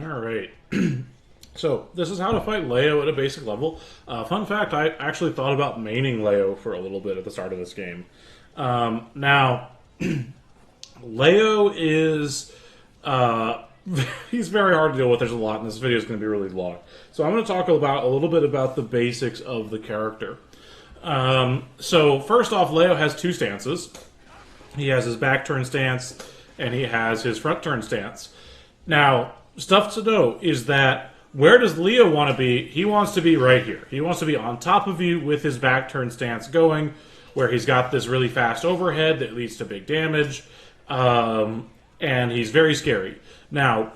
Alright. So, this is how to fight Leo at a basic level. Fun fact, I actually thought about maining Leo for a little bit at the start of this game. Now, Leo is... he's very hard to deal with. There's a lot, and this video is going to be really long. So I'm going to talk about a little bit about the basics of the character. So, first off, Leo has two stances. He has his back turn stance, and he has his front turn stance. Now, stuff to know is that where does Leo want to be? He wants to be right here. He wants to be on top of you with his back turn stance going, where he's got this really fast overhead that leads to big damage, and he's very scary. Now,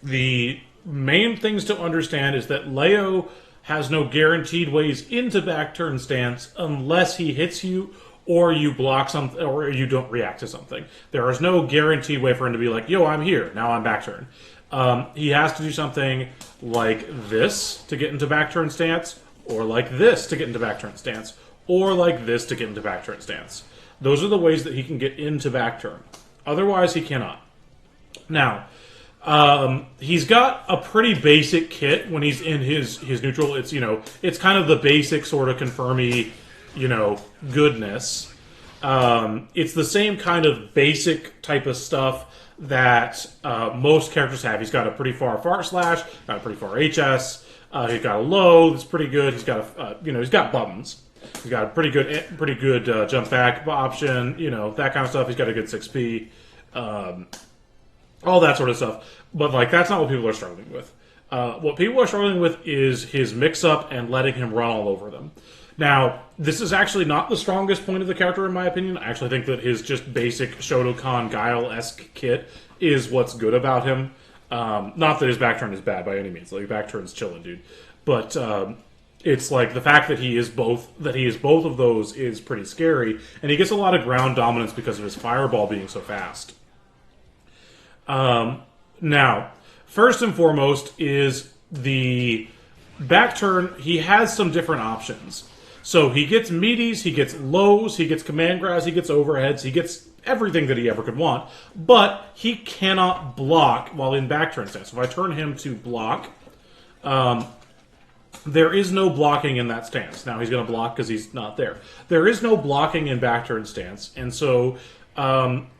the main things to understand is that Leo has no guaranteed ways into back turn stance unless he hits you or you block something, or you don't react to something. There is no guaranteed way for him to be like, yo, I'm here, now I'm back turn. He has to do something like this to get into back turn stance, or like this to get into back turn stance, or like this to get into back turn stance. Those are the ways that he can get into back turn. Otherwise, he cannot. Now, he's got a pretty basic kit when he's in his neutral. It's, it's kind of the basic sort of confirmy, goodness. It's the same kind of basic type of stuff that most characters have. He's got a pretty far slash, got a pretty far HS. He's got a low that's pretty good. He's got he's got buttons. He's got a pretty good jump back option. That kind of stuff. He's got a good 6P, all that sort of stuff. But that's not what people are struggling with. What people are struggling with is his mix-up and letting him run all over them. Now, this is actually not the strongest point of the character, in my opinion. I actually think that his just basic Shotokan Guile-esque kit is what's good about him. Not that his back turn is bad by any means. Back turn's chilling, dude. But it's the fact that he is both of those is pretty scary, and he gets a lot of ground dominance because of his fireball being so fast. Now, first and foremost is the back turn. He has some different options. So he gets meaties, he gets lows, he gets command grabs, he gets overheads, he gets everything that he ever could want, but he cannot block while in back turn stance. So if I turn him to block, there is no blocking in that stance. Now he's going to block because he's not there. There is no blocking in back turn stance, and so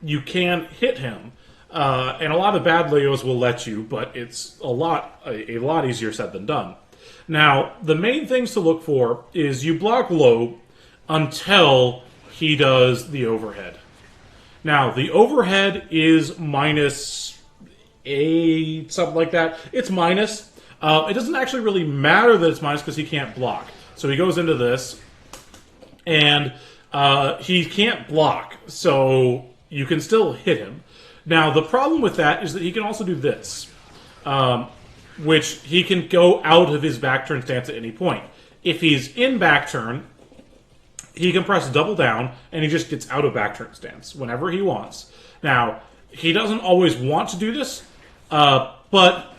you can hit him. And a lot of bad Leos will let you, but it's a lot easier said than done. Now, the main things to look for is you block low until he does the overhead. Now, the overhead is minus 8, something like that. It's minus. It doesn't actually really matter that it's minus because he can't block. So he goes into this, and he can't block, so you can still hit him. Now, the problem with that is that he can also do this, which he can go out of his back turn stance at any point. If he's in back turn, he can press double down, and he just gets out of back turn stance whenever he wants. Now, he doesn't always want to do this, but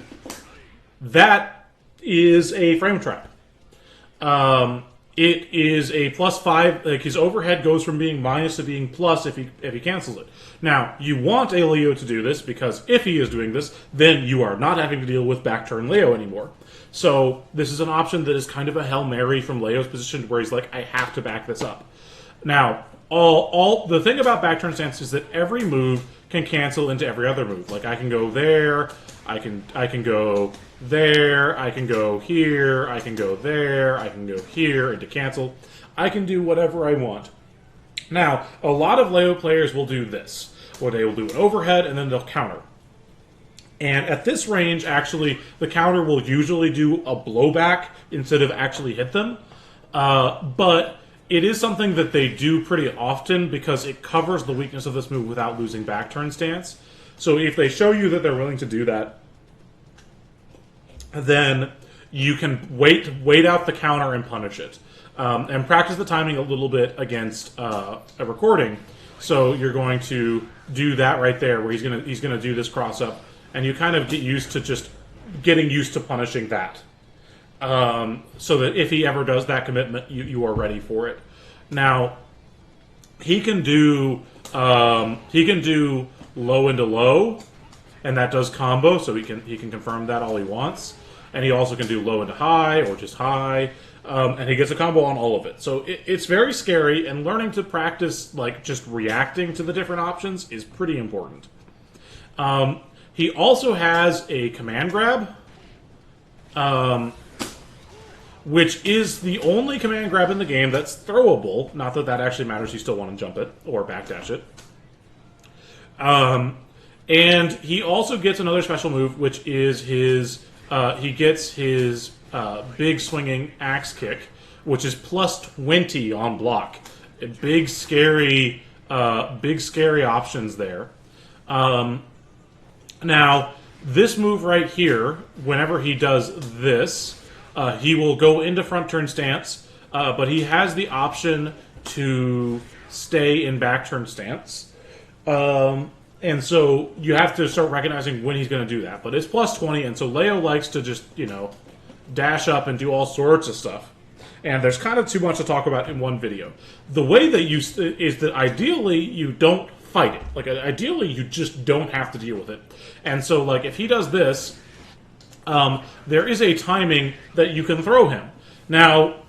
that is a frame trap. It is a +5. His overhead goes from being minus to being plus if he cancels it. Now, you want a Leo to do this because if he is doing this, then you are not having to deal with back turn Leo anymore. So this is an option that is kind of a Hail Mary from Leo's position where he's like, I have to back this up. Now, all the thing about back turn stance is that every move can cancel into every other move. I can go there, I can go there, I can go here, I can go there, I can go here, and to cancel, I can do whatever I want. Now, a lot of Leo players will do this, where they will do an overhead and then they'll counter. And at this range, actually, the counter will usually do a blowback instead of actually hit them. But it is something that they do pretty often because it covers the weakness of this move without losing back turn stance. So if they show you that they're willing to do that, then you can wait out the counter and punish it. And practice the timing a little bit against a recording. So you're going to do that right there, where he's gonna do this cross up, and you kind of get used to just getting used to punishing that, so that if he ever does that commitment, you are ready for it. Now, he can do low into low, and that does combo, so he can confirm that all he wants. And he also can do low into high, or just high, and he gets a combo on all of it. So it's very scary, and learning to practice, like, just reacting to the different options is pretty important. He also has a command grab, which is the only command grab in the game that's throwable. Not that that actually matters, you still want to jump it, or backdash it. And he also gets another special move, which is his... he gets his big swinging axe kick, which is plus 20 on block. Big scary options there. Now, this move right here, whenever he does this, he will go into front turn stance, but he has the option to stay in back turn stance. And so you have to start recognizing when he's going to do that. But it's plus 20, and so Leo likes to just, dash up and do all sorts of stuff. And there's kind of too much to talk about in one video. The way that is that ideally you don't fight it. Like, ideally you just don't have to deal with it. And so, like, if he does this, there is a timing that you can throw him. Now,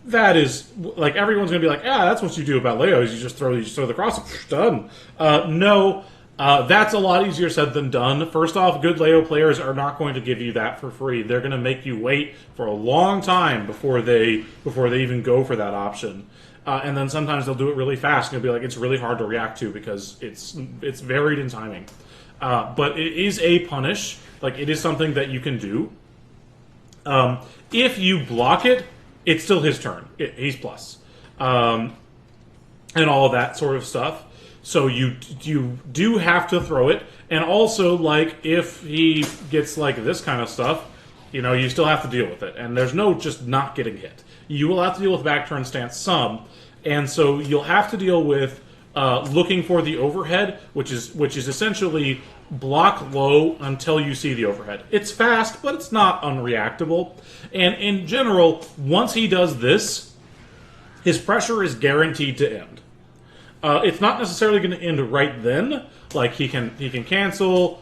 that is, like, everyone's going to be like, that's what you do about Leo, is you just throw the cross, done. No. That's a lot easier said than done. First off, good Leo players are not going to give you that for free. They're going to make you wait for a long time before they even go for that option. And then sometimes they'll do it really fast, and you'll be like, it's really hard to react to because it's varied in timing. But it is a punish. Like, it is something that you can do. If you block it, it's still his turn. He's plus. And all of that sort of stuff. So you do have to throw it, and also, like, if he gets, like, this kind of stuff, you still have to deal with it, and there's no just not getting hit. You will have to deal with back turn stance some, and so you'll have to deal with looking for the overhead, which is essentially block low until you see the overhead. It's fast, but it's not unreactable, and in general, once he does this, his pressure is guaranteed to end. It's not necessarily going to end right then. Like, he can cancel,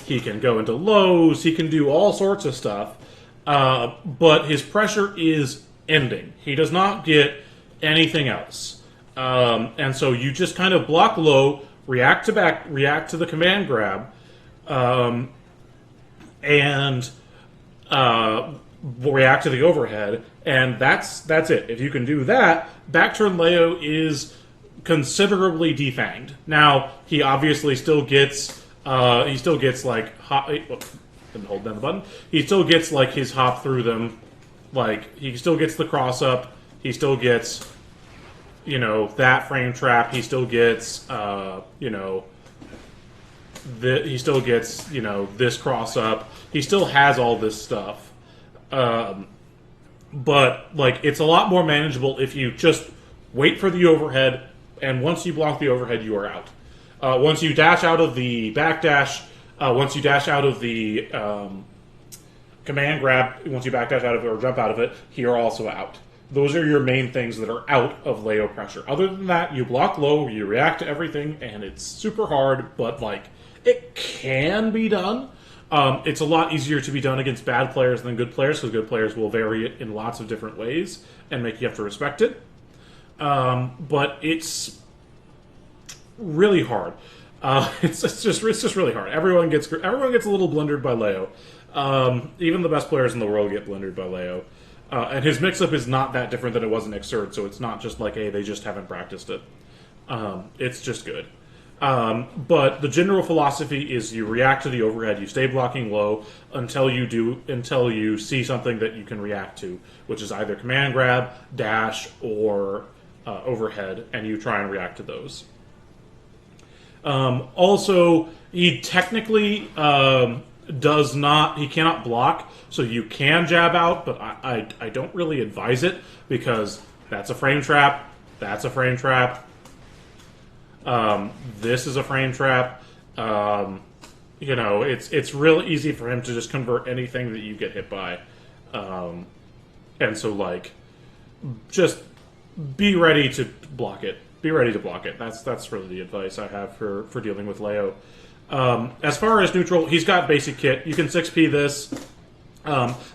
he can go into lows, he can do all sorts of stuff, but his pressure is ending. He does not get anything else. And so you just kind of block low, react to the command grab, and react to the overhead, and that's it. If you can do that, back turn Leo is considerably defanged. Now, he obviously still gets like hop. Didn't hold down the button. He still gets like his hop through them. Like, he still gets the cross up. He still gets, that frame trap. He still gets, he still gets, this cross up. He still has all this stuff. But, like, it's a lot more manageable if you just wait for the overhead, and once you block the overhead, you are out. Once you dash out of the backdash, once you dash out of the command grab, once you backdash out of it or jump out of it, you're also out. Those are your main things that are out of Leo pressure. Other than that, you block low, you react to everything, and it's super hard, but, like, it can be done. It's a lot easier to be done against bad players than good players, because good players will vary it in lots of different ways and make you have to respect it. But it's really hard. It's just really hard. Everyone gets a little blundered by Leo. Even the best players in the world get blundered by Leo. And his mix-up is not that different than it was in Xrd, so it's not just like, hey, they just haven't practiced it. It's just good. But the general philosophy is you react to the overhead, you stay blocking low until you see something that you can react to, which is either command grab, dash, or overhead, and you try and react to those. Also, he technically he cannot block, so you can jab out, but I don't really advise it, because that's a frame trap, that's a frame trap, this is a frame trap. It's real easy for him to just convert anything that you get hit by. And so, like, just be ready to block it. Be ready to block it. That's really the advice I have for dealing with Leo. As far as neutral, he's got basic kit. You can 6P this.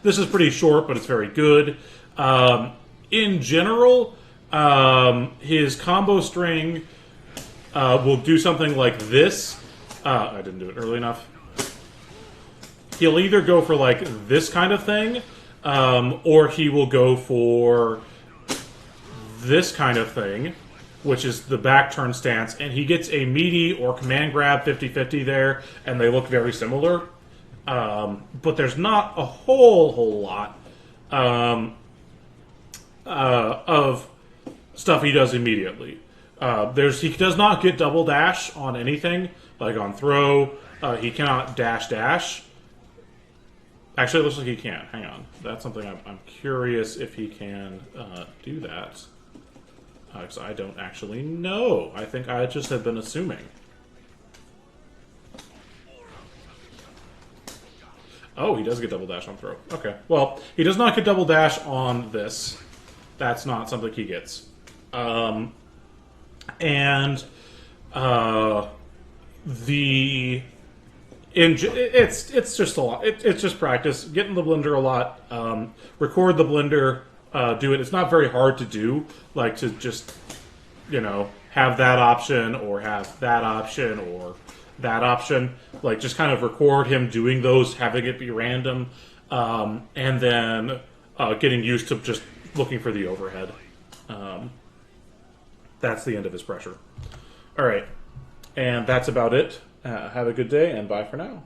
This is pretty short, but it's very good. In general, his combo string will do something like this. I didn't do it early enough. He'll either go for like this kind of thing, or he will go for this kind of thing, which is the back turn stance, and he gets a meaty or command grab 50-50 there, and they look very similar. But there's not a whole lot of stuff he does immediately. He does not get double dash on anything, like on throw. He cannot dash. Actually, it looks like he can. Hang on. That's something I'm curious if he can do that. Because I don't actually know. I think I just have been assuming. Oh, he does get double dash on throw. Okay. Well, he does not get double dash on this. That's not something he gets. It's just a lot. It's just practice. Get in the blender a lot. Record the blender. Do it. It's not very hard to do. Like to just, have that option or have that option or that option. Like just kind of record him doing those, having it be random, and then getting used to just looking for the overhead. That's the end of his pressure. All right. And that's about it. Have a good day, and bye for now.